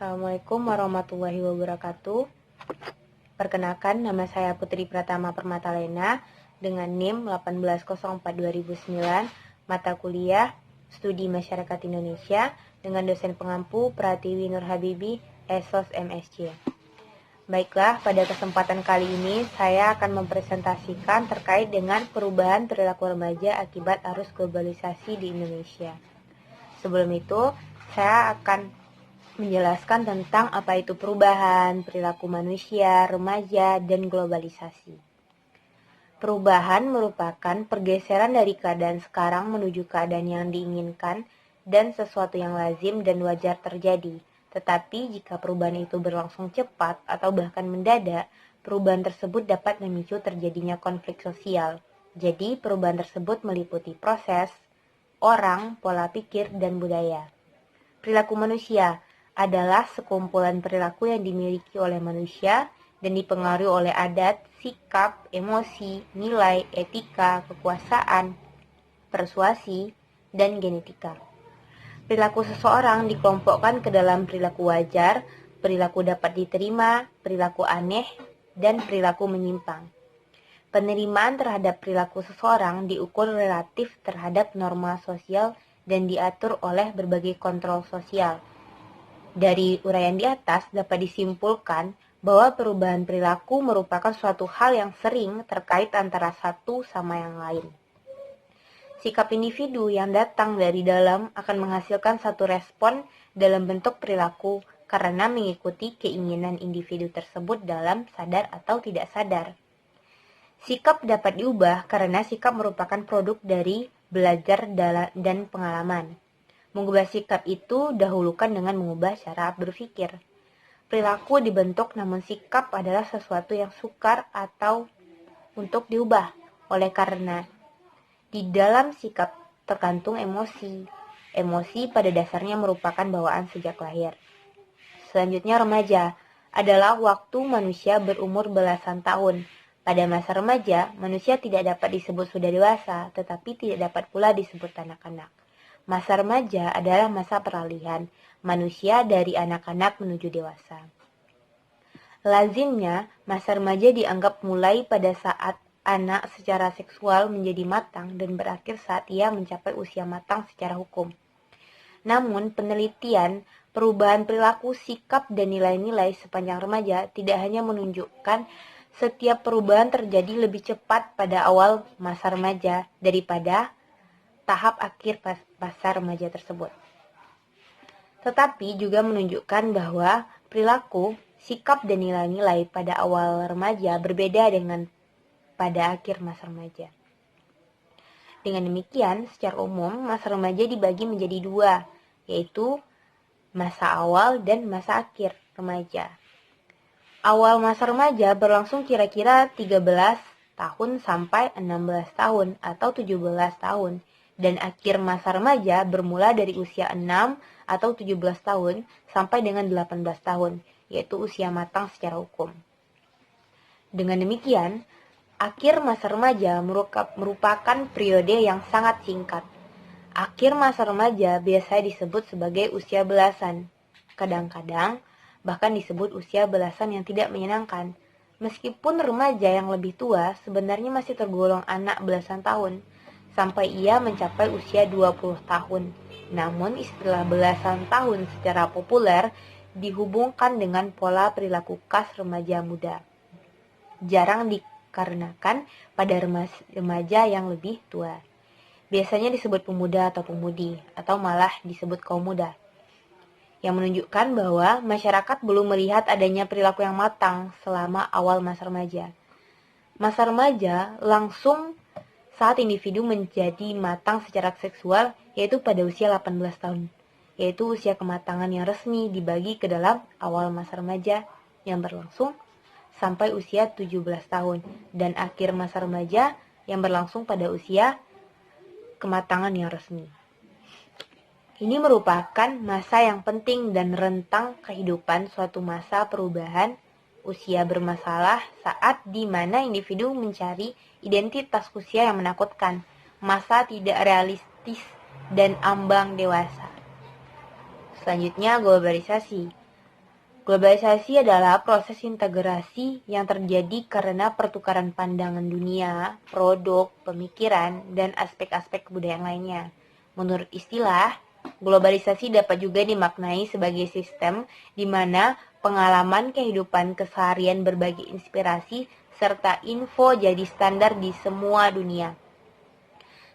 Assalamualaikum warahmatullahi wabarakatuh. Perkenalkan, nama saya Putri Pratama Permatalena dengan NIM 1804-2009, mata kuliah Studi Masyarakat Indonesia dengan dosen pengampu Pratiwi Nur Habibi, ESOS MSc. Baiklah, pada kesempatan kali ini saya akan mempresentasikan terkait dengan perubahan perilaku remaja akibat arus globalisasi di Indonesia. Sebelum itu, saya akan menjelaskan tentang apa itu perubahan, perilaku manusia, remaja, dan globalisasi. Perubahan merupakan pergeseran dari keadaan sekarang menuju keadaan yang diinginkan dan sesuatu yang lazim dan wajar terjadi. Tetapi jika perubahan itu berlangsung cepat atau bahkan mendadak, perubahan tersebut dapat memicu terjadinya konflik sosial. Jadi, perubahan tersebut meliputi proses, orang, pola pikir, dan budaya. Perilaku manusia adalah sekumpulan perilaku yang dimiliki oleh manusia dan dipengaruhi oleh adat, sikap, emosi, nilai, etika, kekuasaan, persuasi, dan genetika. Perilaku seseorang dikelompokkan ke dalam perilaku wajar, perilaku dapat diterima, perilaku aneh, dan perilaku menyimpang. Penerimaan terhadap perilaku seseorang diukur relatif terhadap norma sosial dan diatur oleh berbagai kontrol sosial. Dari uraian di atas dapat disimpulkan bahwa perubahan perilaku merupakan suatu hal yang sering terkait antara satu sama yang lain. Sikap individu yang datang dari dalam akan menghasilkan satu respon dalam bentuk perilaku karena mengikuti keinginan individu tersebut dalam sadar atau tidak sadar. Sikap dapat diubah karena sikap merupakan produk dari belajar dan pengalaman. Mengubah sikap itu dahulukan dengan mengubah cara berpikir. Perilaku dibentuk namun sikap adalah sesuatu yang sukar atau untuk diubah. Oleh karena di dalam sikap tergantung emosi. Emosi pada dasarnya merupakan bawaan sejak lahir. Selanjutnya remaja adalah waktu manusia berumur belasan tahun. Pada masa remaja, manusia tidak dapat disebut sudah dewasa, tetapi tidak dapat pula disebut anak-anak. Masa remaja adalah masa peralihan manusia dari anak-anak menuju dewasa. Lazimnya, masa remaja dianggap mulai pada saat anak secara seksual menjadi matang dan berakhir saat ia mencapai usia matang secara hukum. Namun, penelitian perubahan perilaku, sikap, dan nilai-nilai sepanjang remaja tidak hanya menunjukkan setiap perubahan terjadi lebih cepat pada awal masa remaja daripada tahap akhir masa remaja tersebut. Tetapi juga menunjukkan bahwa perilaku, sikap, dan nilai-nilai pada awal remaja berbeda dengan pada akhir masa remaja. Dengan demikian, secara umum, masa remaja dibagi menjadi dua, yaitu masa awal dan masa akhir remaja. Awal masa remaja berlangsung kira-kira 13 tahun sampai 16 tahun atau 17 tahun. Dan akhir masa remaja bermula dari usia 6 atau 17 tahun sampai dengan 18 tahun, yaitu usia matang secara hukum. Dengan demikian, akhir masa remaja merupakan periode yang sangat singkat. Akhir masa remaja biasanya disebut sebagai usia belasan. Kadang-kadang bahkan disebut usia belasan yang tidak menyenangkan. Meskipun remaja yang lebih tua sebenarnya masih tergolong anak belasan tahun, sampai ia mencapai usia 20 tahun. Namun istilah belasan tahun secara populer dihubungkan dengan pola perilaku khas remaja muda. Jarang dikarenakan pada remaja yang lebih tua. Biasanya disebut pemuda atau pemudi, atau malah disebut kaum muda. Yang menunjukkan bahwa masyarakat belum melihat adanya perilaku yang matang selama awal masa remaja. Masa remaja langsung saat individu menjadi matang secara seksual, yaitu pada usia 18 tahun, yaitu usia kematangan yang resmi dibagi ke dalam awal masa remaja yang berlangsung sampai usia 17 tahun, dan akhir masa remaja yang berlangsung pada usia kematangan yang resmi. Ini merupakan masa yang penting dan rentang kehidupan suatu masa perubahan usia bermasalah saat di mana individu mencari identitas usia yang menakutkan, masa tidak realistis, dan ambang dewasa. Selanjutnya, globalisasi. Globalisasi adalah proses integrasi yang terjadi karena pertukaran pandangan dunia, produk, pemikiran, dan aspek-aspek kebudayaan lainnya. Menurut istilah, globalisasi dapat juga dimaknai sebagai sistem di mana pengalaman kehidupan keseharian berbagi inspirasi serta info jadi standar di semua dunia,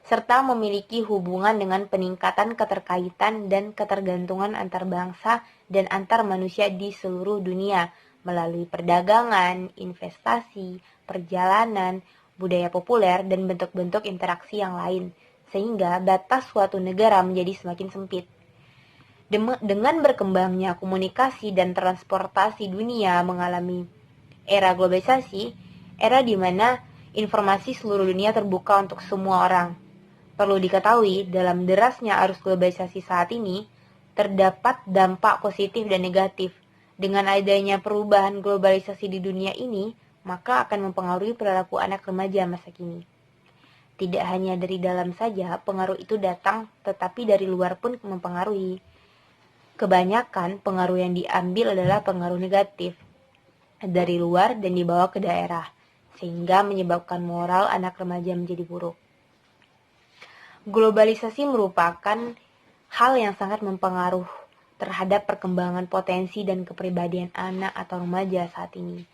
serta memiliki hubungan dengan peningkatan keterkaitan dan ketergantungan antar bangsa dan antar manusia di seluruh dunia melalui perdagangan, investasi, perjalanan, budaya populer, dan bentuk-bentuk interaksi yang lain, sehingga batas suatu negara menjadi semakin sempit. Dengan berkembangnya komunikasi dan transportasi dunia mengalami era globalisasi, era di mana informasi seluruh dunia terbuka untuk semua orang. Perlu diketahui, dalam derasnya arus globalisasi saat ini, terdapat dampak positif dan negatif. Dengan adanya perubahan globalisasi di dunia ini, maka akan mempengaruhi perilaku anak remaja masa kini. Tidak hanya dari dalam saja pengaruh itu datang, tetapi dari luar pun mempengaruhi. Kebanyakan pengaruh yang diambil adalah pengaruh negatif dari luar dan dibawa ke daerah, sehingga menyebabkan moral anak remaja menjadi buruk. Globalisasi merupakan hal yang sangat mempengaruhi terhadap perkembangan potensi dan kepribadian anak atau remaja saat ini.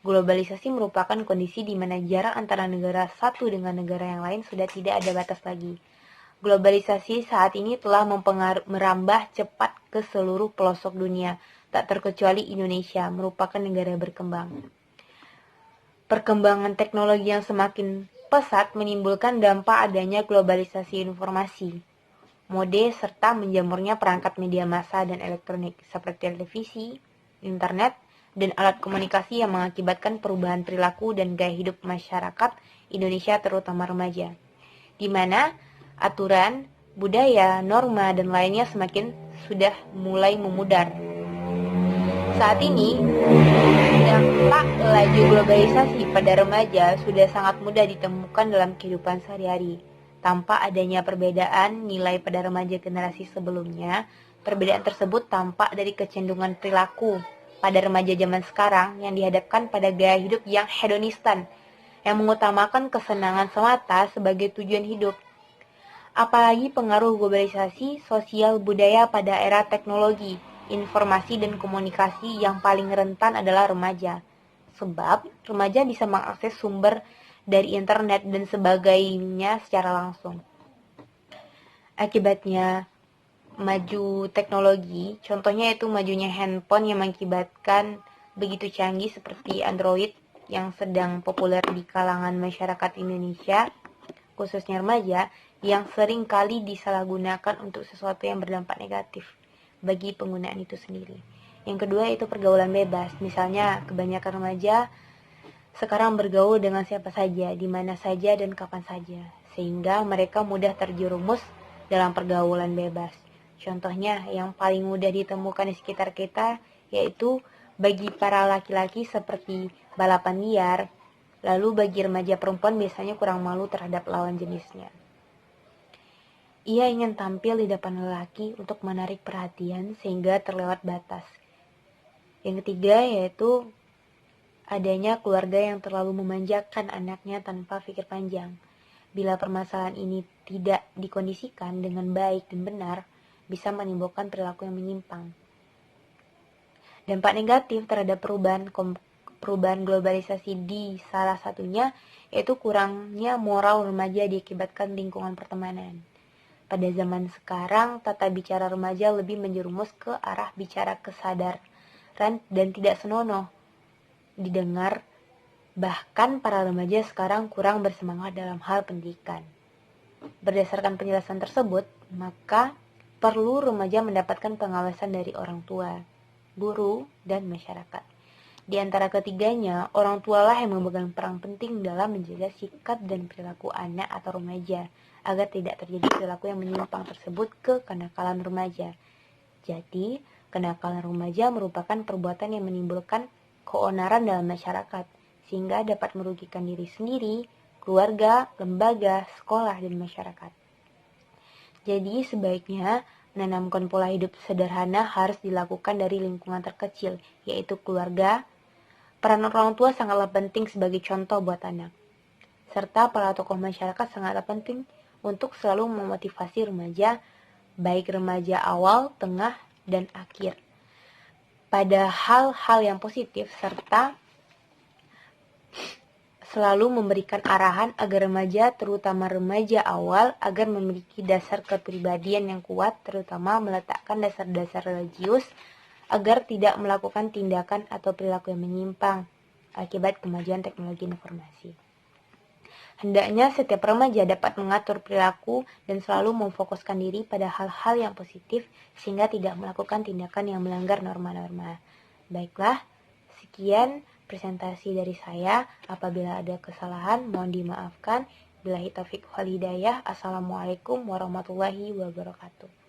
Globalisasi merupakan kondisi di mana jarak antara negara satu dengan negara yang lain sudah tidak ada batas lagi. Globalisasi saat ini telah merambah cepat ke seluruh pelosok dunia, tak terkecuali Indonesia merupakan negara berkembang. Perkembangan teknologi yang semakin pesat menimbulkan dampak adanya globalisasi informasi, mode serta menjamurnya perangkat media massa dan elektronik seperti televisi, internet, dan alat komunikasi yang mengakibatkan perubahan perilaku dan gaya hidup masyarakat Indonesia terutama remaja, di mana aturan, budaya, norma, dan lainnya semakin sudah mulai memudar. Saat ini, dampak laju globalisasi pada remaja sudah sangat mudah ditemukan dalam kehidupan sehari-hari. Tanpa adanya perbedaan nilai pada remaja generasi sebelumnya, perbedaan tersebut tampak dari kecenderungan perilaku pada remaja zaman sekarang yang dihadapkan pada gaya hidup yang hedonistan, yang mengutamakan kesenangan semata sebagai tujuan hidup. Apalagi pengaruh globalisasi sosial budaya pada era teknologi, informasi dan komunikasi yang paling rentan adalah remaja. Sebab remaja bisa mengakses sumber dari internet dan sebagainya secara langsung. Akibatnya maju teknologi, contohnya itu majunya handphone yang mengakibatkan begitu canggih seperti Android yang sedang populer di kalangan masyarakat Indonesia, khususnya remaja, yang sering kali disalahgunakan untuk sesuatu yang berdampak negatif bagi penggunaan itu sendiri. Yang kedua itu pergaulan bebas. Misalnya kebanyakan remaja sekarang bergaul dengan siapa saja, di mana saja dan kapan saja, sehingga mereka mudah terjerumus dalam pergaulan bebas. Contohnya yang paling mudah ditemukan di sekitar kita yaitu bagi para laki-laki seperti balapan liar, lalu bagi remaja perempuan biasanya kurang malu terhadap lawan jenisnya. Ia ingin tampil di depan lelaki untuk menarik perhatian sehingga terlewat batas. Yang ketiga yaitu adanya keluarga yang terlalu memanjakan anaknya tanpa pikir panjang. Bila permasalahan ini tidak dikondisikan dengan baik dan benar, bisa menimbulkan perilaku yang menyimpang. Dampak negatif terhadap perubahan globalisasi di salah satunya yaitu kurangnya moral remaja diakibatkan lingkungan pertemanan. Pada zaman sekarang, tata bicara remaja lebih menjerumus ke arah bicara kesadaran dan tidak senonoh didengar. Bahkan para remaja sekarang kurang bersemangat dalam hal pendidikan. Berdasarkan penjelasan tersebut, maka perlu remaja mendapatkan pengawasan dari orang tua, guru, dan masyarakat. Di antara ketiganya, orang tualah yang memegang peran penting dalam menjaga sikap dan perilaku anak atau remaja, agar tidak terjadi perilaku yang menyimpang tersebut ke kenakalan remaja. Jadi, kenakalan remaja merupakan perbuatan yang menimbulkan keonaran dalam masyarakat, sehingga dapat merugikan diri sendiri, keluarga, lembaga, sekolah, dan masyarakat. Jadi, sebaiknya menanamkan pola hidup sederhana harus dilakukan dari lingkungan terkecil, yaitu keluarga. Peran orang tua sangatlah penting sebagai contoh buat anak, serta para tokoh masyarakat sangatlah penting untuk selalu memotivasi remaja, baik remaja awal, tengah, dan akhir, pada hal-hal yang positif, serta selalu memberikan arahan agar remaja, terutama remaja awal, agar memiliki dasar kepribadian yang kuat, terutama meletakkan dasar-dasar religius, agar tidak melakukan tindakan atau perilaku yang menyimpang akibat kemajuan teknologi informasi. Hendaknya setiap remaja dapat mengatur perilaku dan selalu memfokuskan diri pada hal-hal yang positif sehingga tidak melakukan tindakan yang melanggar norma-norma. Baiklah, sekian presentasi dari saya. Apabila ada kesalahan, mohon dimaafkan. Billahi taufiq wal hidayah. Assalamualaikum warahmatullahi wabarakatuh.